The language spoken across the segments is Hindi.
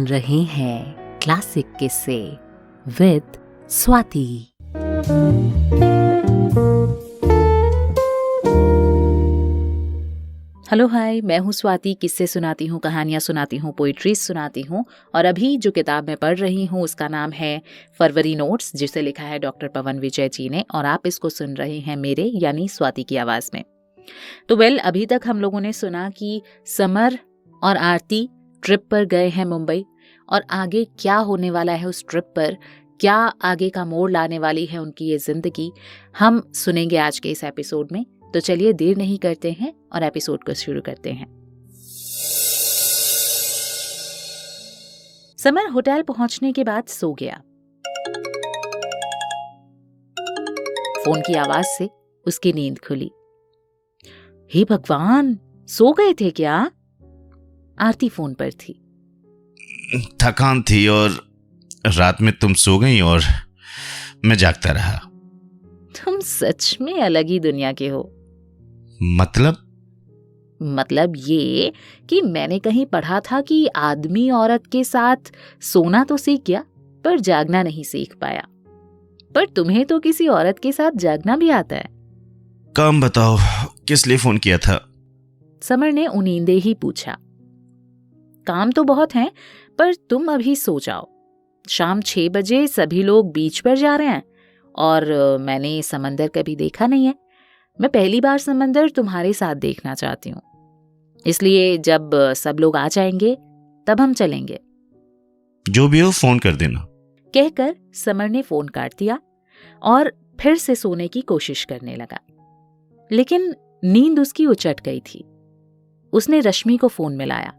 रहे हैं क्लासिक किस्से विद स्वाति। हेलो हाय, मैं हूँ स्वाति। किस्से सुनाती हूँ, कहानियाँ सुनाती हूँ, पोइट्रीज सुनाती हूँ। और अभी जो किताब मैं पढ़ रही हूँ उसका नाम है फरवरी नोट्स, जिसे लिखा है डॉक्टर पवन विजय जी ने। और आप इसको सुन रहे हैं मेरे यानी स्वाति की आवाज़ में। तो अभी तक हम लोगों ने सुना कि समर और आरती ट्रिप पर गए हैं मुंबई, और आगे क्या होने वाला है उस ट्रिप पर, क्या आगे का मोड़ लाने वाली है उनकी ये जिंदगी, हम सुनेंगे आज के इस एपिसोड में। तो चलिए देर नहीं करते हैं और एपिसोड को शुरू करते हैं। समर होटल पहुंचने के बाद सो गया। फोन की आवाज से उसकी नींद खुली। हे भगवान, सो गए थे क्या? आरती फोन पर थी। थकान थी और रात में तुम सो गई और मैं जागता रहा। तुम सच में अलग ही दुनिया के हो। मतलब ये कि मैंने कहीं पढ़ा था कि आदमी औरत के साथ सोना तो सीख गया पर जागना नहीं सीख पाया। पर तुम्हें तो किसी औरत के साथ जागना भी आता है। काम बताओ, किस लिए फोन किया था? समर ने उनींदे ही पूछा। काम तो बहुत हैं, पर तुम अभी सो जाओ। शाम 6 बजे सभी लोग बीच पर जा रहे हैं और मैंने समंदर कभी देखा नहीं है। मैं पहली बार समंदर तुम्हारे साथ देखना चाहती हूँ, इसलिए जब सब लोग आ जाएंगे तब हम चलेंगे। जो भी हो फोन कर देना। कहकर समर ने फोन काट दिया और फिर से सोने की कोशिश करने लगा, लेकिन नींद उसकी उचट गई थी। उसने रश्मि को फोन मिलाया।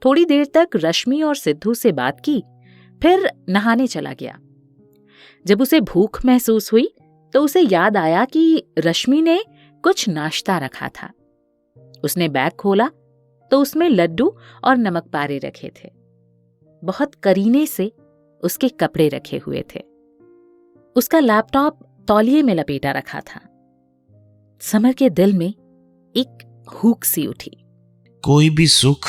थोड़ी देर तक रश्मि और सिद्धू से बात की, फिर नहाने चला गया। जब उसे भूख महसूस हुई तो उसे याद आया कि रश्मि ने कुछ नाश्ता रखा था। उसने बैग खोला तो उसमें लड्डू और नमक पारे रखे थे। बहुत करीने से उसके कपड़े रखे हुए थे। उसका लैपटॉप तौलिए में लपेटा रखा था। समर के दिल में एक हुक सी उठी। कोई भी सुख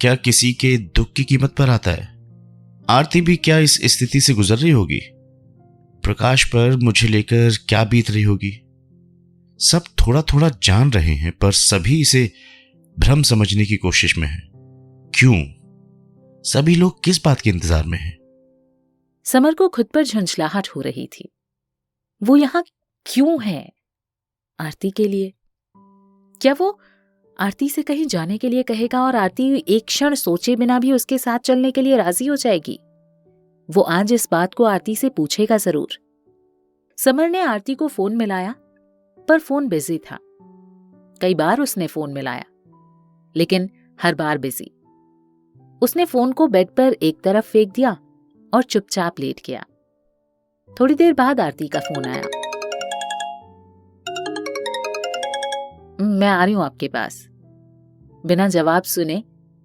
क्या किसी के दुख की कीमत पर आता है? आरती भी क्या इस स्थिति से गुजर रही होगी? प्रकाश पर मुझे लेकर क्या बीत रही होगी? सब थोड़ा थोड़ा जान रहे हैं, पर सभी इसे भ्रम समझने की कोशिश में हैं। क्यों? सभी लोग किस बात के इंतजार में हैं? समर को खुद पर झंझलाहट हो रही थी। वो यहां क्यों है? आरती के लिए? क्या वो आरती से कहीं जाने के लिए कहेगा और आरती एक क्षण सोचे बिना भी उसके साथ चलने के लिए राजी हो जाएगी? वो आज इस बात को आरती से पूछेगा जरूर। समर ने आरती को फोन मिलाया, पर फोन बिजी था। कई बार उसने फोन मिलाया, लेकिन हर बार बिजी। उसने फोन को बेड पर एक तरफ फेंक दिया और चुपचाप लेट गया। थोड़ी देर बाद आरती का फोन आया। मैं आ रही हूं आपके पास। बिना जवाब सुने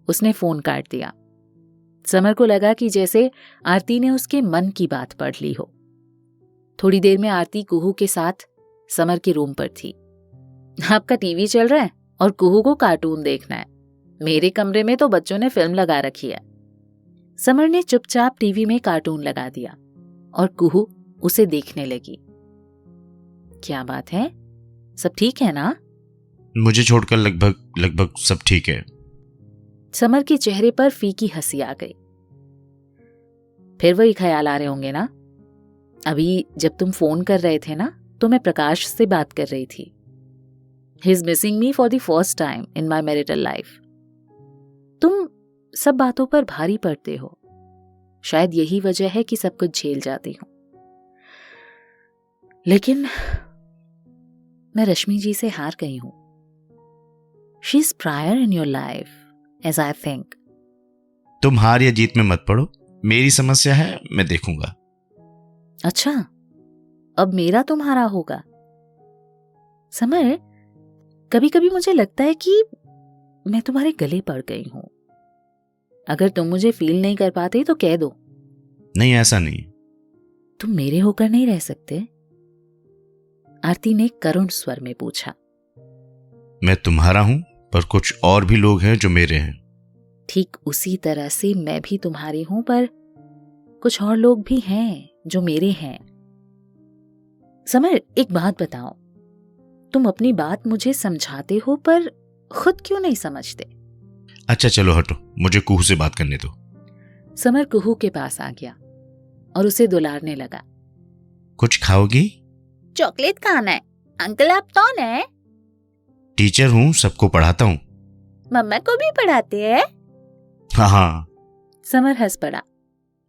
उसने फोन काट दिया। समर को लगा कि जैसे आरती ने उसके मन की बात पढ़ ली हो। थोड़ी देर में आरती कुहू के साथ समर के रूम पर थी। आपका टीवी चल रहा है और कुहू को कार्टून देखना है। मेरे कमरे में तो बच्चों ने फिल्म लगा रखी है। समर ने चुपचाप टीवी में कार्टून लगा दिया और कुहू उसे देखने लगी। क्या बात है, सब ठीक है ना? मुझे छोड़कर लगभग सब ठीक है। समर के चेहरे पर फीकी हंसी आ गई। फिर वही ख्याल आ रहे होंगे ना? अभी जब तुम फोन कर रहे थे ना, तो मैं प्रकाश से बात कर रही थी। He is missing me for the first time in my marital life. तुम सब बातों पर भारी पड़ते हो। शायद यही वजह है कि सब कुछ झेल जाती हूं। लेकिन मैं रश्मि जी से हार गई हूं। She is prior in your life as I think. तुम हार या जीत में मत पड़ो। मेरी समस्या है, मैं देखूंगा। अच्छा, अब मेरा तुम्हारा होगा। समर, कभी कभी मुझे लगता है कि मैं तुम्हारे गले पड़ गई हूं। अगर तुम मुझे फील नहीं कर पाते तो कह दो। नहीं, ऐसा नहीं। तुम मेरे होकर नहीं रह सकते? आरती ने करुण स्वर में पूछा। मैं तुम्हारा हूं, पर कुछ और भी लोग हैं जो मेरे हैं। ठीक उसी तरह से मैं भी तुम्हारी हूं, पर कुछ और लोग भी हैं जो मेरे हैं। समर, एक बात बताओ, तुम अपनी बात मुझे समझाते हो पर खुद क्यों नहीं समझते? अच्छा चलो हटो, मुझे कुहू से बात करने दो। समर कुहू के पास आ गया और उसे दुलारने लगा। कुछ खाओगी? चॉकलेट खाना है। अंकल आप कौन है? टीचर हूँ, सबको पढ़ाता हूँ। मम्मा को भी पढ़ाते हैं? हाँ। समर हंस पड़ा।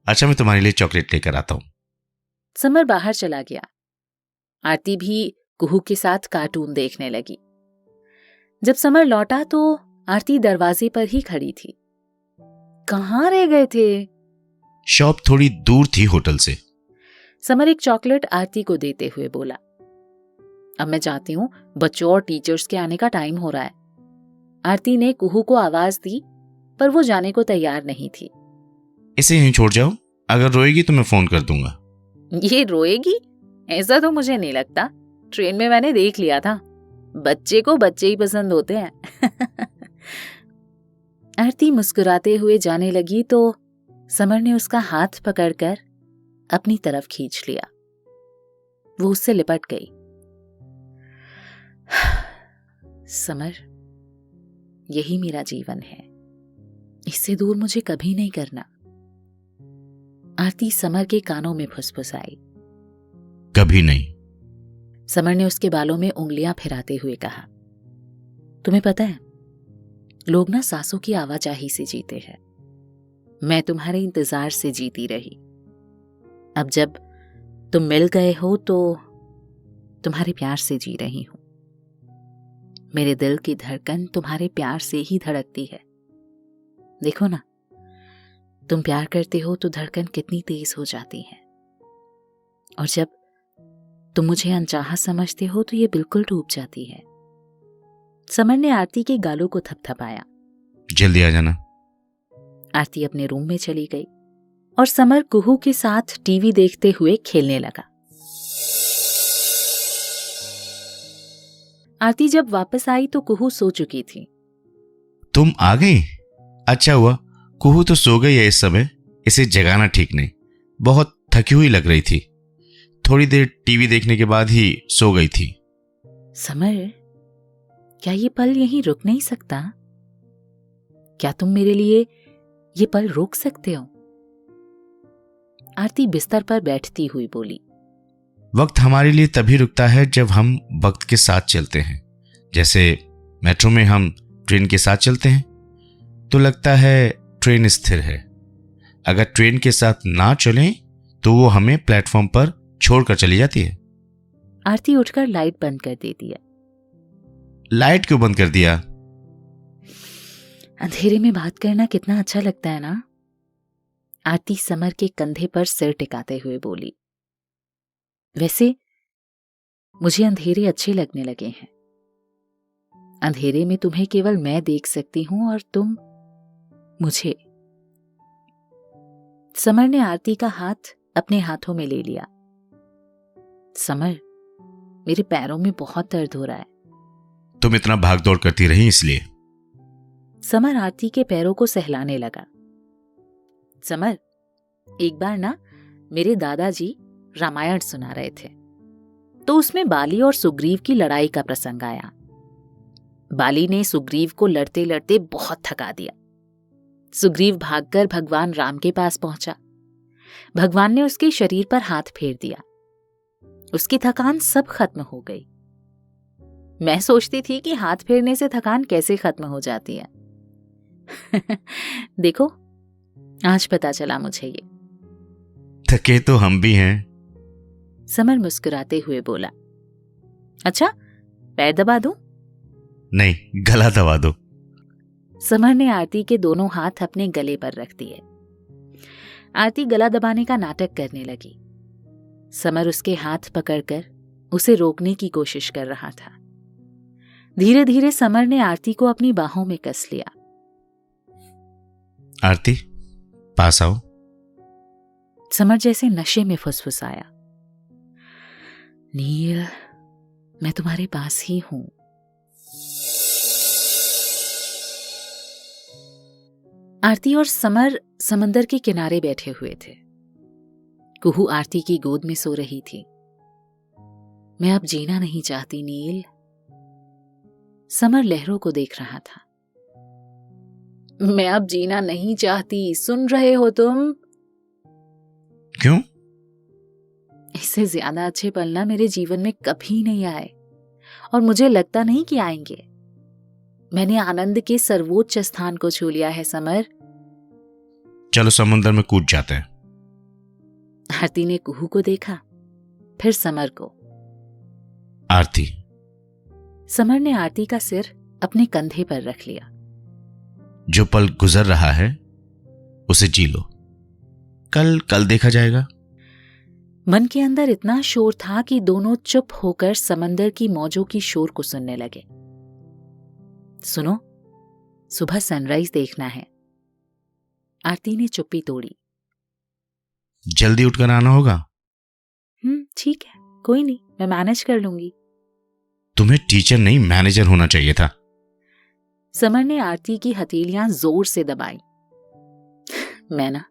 अच्छा मैं तुम्हारे लिए चॉकलेट लेकर आता हूँ। समर बाहर चला गया। आरती भी कुहू के साथ कार्टून देखने लगी। जब समर लौटा तो आरती दरवाजे पर ही खड़ी थी। कहाँ रह गए थे? शॉप थोड़ी दूर थी होटल से। समर एक चॉकलेट आरती को देते हुए बोला, अब मैं जाती हूँ, बच्चों और टीचर्स के आने का टाइम हो रहा है। आरती ने कुहू को आवाज दी पर वो जाने को तैयार नहीं थी। इसे यहीं छोड़ जाओ, अगर रोएगी तो मैं फोन कर दूंगा। ये रोएगी? ऐसा तो मुझे नहीं लगता। ट्रेन में मैंने देख लिया था, बच्चे को बच्चे ही पसंद होते हैं। आरती मुस्कुराते हुए जाने लगी तो समर ने उसका हाथ पकड़कर अपनी तरफ खींच लिया। वो उससे लिपट गई। समर, यही मेरा जीवन है, इससे दूर मुझे कभी नहीं करना। आरती समर के कानों में फुसफुसाई। कभी नहीं। समर ने उसके बालों में उंगलियां फिराते हुए कहा, तुम्हें पता है, लोग ना सांसों की आवाजाही से जीते हैं। मैं तुम्हारे इंतजार से जीती रही। अब जब तुम मिल गए हो तो तुम्हारे प्यार से जी रही हूं। मेरे दिल की धड़कन तुम्हारे प्यार से ही धड़कती है। देखो ना, तुम प्यार करते हो तो धड़कन कितनी तेज हो जाती है, और जब तुम मुझे अनचाहा समझते हो तो ये बिल्कुल डूब जाती है। समर ने आरती के गालों को थपथपाया। जल्दी आ जाना। आरती अपने रूम में चली गई और समर कुहू के साथ टीवी देखते हुए खेलने लगा। आरती जब वापस आई तो कुहू सो चुकी थी। तुम आ गई? अच्छा हुआ, कुहू तो सो गई है इस समय, इसे जगाना ठीक नहीं। बहुत थकी हुई लग रही थी, थोड़ी देर टीवी देखने के बाद ही सो गई थी। समर, क्या ये पल यहीं रुक नहीं सकता? क्या तुम मेरे लिए ये पल रोक सकते हो? आरती बिस्तर पर बैठती हुई बोली, वक्त हमारे लिए तभी रुकता है जब हम वक्त के साथ चलते हैं। जैसे मेट्रो में हम ट्रेन के साथ चलते हैं तो लगता है ट्रेन स्थिर है। अगर ट्रेन के साथ ना चलें तो वो हमें प्लेटफॉर्म पर छोड़कर चली जाती है। आरती उठकर लाइट बंद कर देती है। लाइट क्यों बंद कर दिया? अंधेरे में बात करना कितना अच्छा लगता है ना? आरती समर के कंधे पर सिर टिकाते हुए बोली, वैसे मुझे अंधेरे अच्छे लगने लगे हैं। अंधेरे में तुम्हें केवल मैं देख सकती हूं और तुम मुझे। समर ने आरती का हाथ अपने हाथों में ले लिया। समर, मेरे पैरों में बहुत दर्द हो रहा है। तुम इतना भाग दौड़ करती रही इसलिए। समर आरती के पैरों को सहलाने लगा। समर, एक बार ना मेरे दादाजी रामायण सुना रहे थे तो उसमें बाली और सुग्रीव की लड़ाई का प्रसंग आया। बाली ने सुग्रीव को लड़ते लड़ते बहुत थका दिया। सुग्रीव भागकर भगवान राम के पास पहुंचा। भगवान ने उसके शरीर पर हाथ फेर दिया। उसकी थकान सब खत्म हो गई। मैं सोचती थी कि हाथ फेरने से थकान कैसे खत्म हो जाती है। देखो, आज पता चला मुझे ये। थके तो हम भी हैं। समर मुस्कुराते हुए बोला, अच्छा पैर दबा दूं? नहीं, गला दबा दो। समर ने आरती के दोनों हाथ अपने गले पर रख दिए। आरती गला दबाने का नाटक करने लगी। समर उसके हाथ पकड़कर उसे रोकने की कोशिश कर रहा था। धीरे धीरे समर ने आरती को अपनी बाहों में कस लिया। आरती, पास आओ। समर जैसे नशे में फुसफुसाया, नील, मैं तुम्हारे पास ही हूं। आरती और समर समंदर के किनारे बैठे हुए थे। कुहू आरती की गोद में सो रही थी। मैं अब जीना नहीं चाहती नील। समर लहरों को देख रहा था। मैं अब जीना नहीं चाहती, सुन रहे हो तुम? क्यों? इससे ज्यादा अच्छे पल ना मेरे जीवन में कभी नहीं आए और मुझे लगता नहीं कि आएंगे। मैंने आनंद के सर्वोच्च स्थान को छू लिया है समर। चलो समुद्र में कूद जाते हैं। आरती ने कुहू को देखा, फिर समर को। आरती। समर ने आरती का सिर अपने कंधे पर रख लिया। जो पल गुजर रहा है उसे जी लो, कल देखा जाएगा। मन के अंदर इतना शोर था कि दोनों चुप होकर समंदर की मौजों की शोर को सुनने लगे। सुनो, सुबह सनराइज देखना है। आरती ने चुप्पी तोड़ी। जल्दी उठकर आना होगा। ठीक है, कोई नहीं, मैं मैनेज कर लूंगी। तुम्हें टीचर नहीं मैनेजर होना चाहिए था। समर ने आरती की हथेलियां जोर से दबाई। मैं ना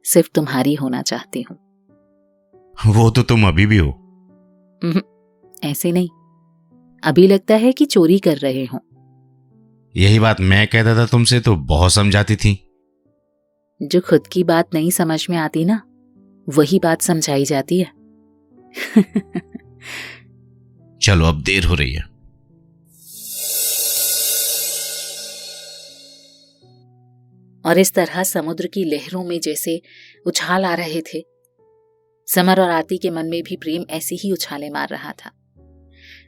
सिर्फ तुम्हारी होना चाहती हूं। वो तो तुम अभी भी हो। ऐसे नहीं, अभी लगता है कि चोरी कर रहे हो। यही बात मैं कहता था तुमसे तो बहुत समझाती थी। जो खुद की बात नहीं समझ में आती ना, वही बात समझाई जाती है। चलो अब देर हो रही है। और इस तरह समुद्र की लहरों में जैसे उछाल आ रहे थे, समर और आरती के मन में भी प्रेम ऐसी ही उछाले मार रहा था।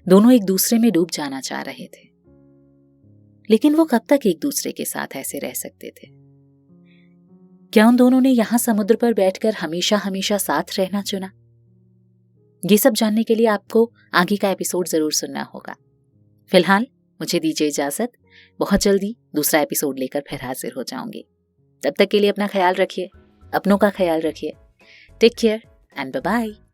दोनों एक दूसरे में डूब जाना चाह रहे थे, लेकिन वो कब तक एक दूसरे के साथ ऐसे रह सकते थे? क्या उन दोनों ने यहां समुद्र पर बैठकर हमेशा हमेशा साथ रहना चुना? ये सब जानने के लिए आपको आगे का एपिसोड जरूर सुनना होगा। फिलहाल मुझे दीजिए इजाजत। बहुत जल्दी दूसरा एपिसोड लेकर फिर हाजिर हो जाऊंगी। तब तक के लिए अपना ख्याल रखिए, अपनों का ख्याल रखिए। Take care and bye bye.